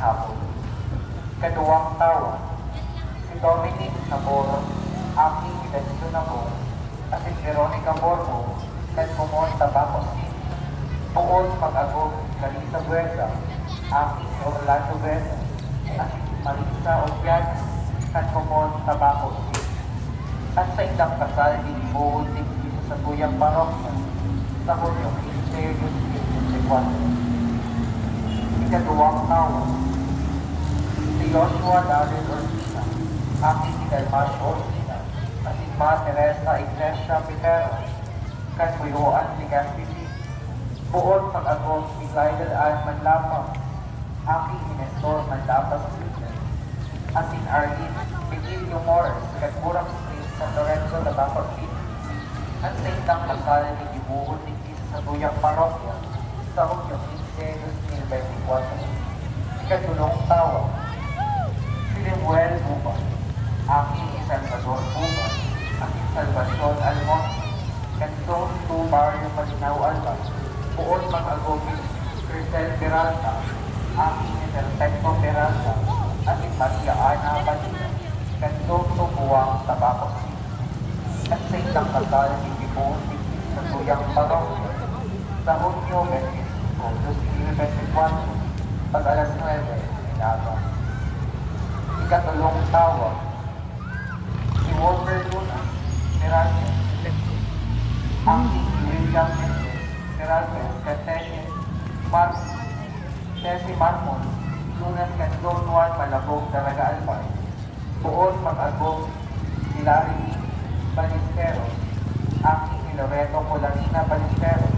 hapon. Kaduwang tawa, si Dominic Navarro, Aki Idanilo Nabong, at si Veronica Borbo, kan Kumon Tabaco City. Buod pag-agong Clarissa Buesa, Aki Orlando Buesa, at si Marisa Opiano, kan Kumon Tabaco City. At sa isang kasal din buod din sa tuyang parokya, sa Hulyo 15, 2024. Ikaduwang tawa, si Joshua Daryl Ortega, Aki si Delmas Ortega, at si Ma Teresa Iglesia Pitero, kan Buyuan Legazpi City. Buod pag-agong si Glidel Ann Manlapa, Aki Inestor Manlapa City, at si Arlene Vigilio Morris, kan Murang Street, San Lorenzo, Tabaco City. At sa isang kasal ni Dibuhon ni sa tuyang parokya, sa Hulyo 15, 2024. Ikatulong tawa, si Lemuel Buban, Aki Salvador Buban, Aki Salvacion Almonte, Kanto 2 Barrio Malinaw Alba, buod mag-agobin Crisel Peralta, Aki Perfecto Peralta, at si Maria Ana Padilla, Kanto 2 Buwang Tabaco City. At sa isang kasal ni Dibuhon ni sa tuyang parokya, sa Hulyo 25, 2024, pag alas 9, inaga. Ikatulong tawa, si Walter Luna, Miranda, Aki William Mendez, Miranda, Catene, Tessie Marmon, Lunas Candon 1, Malabog, Daraga Albay, buod mag-agong si Larry Balesteros, Aki ni Loreto Colarina Balesteros,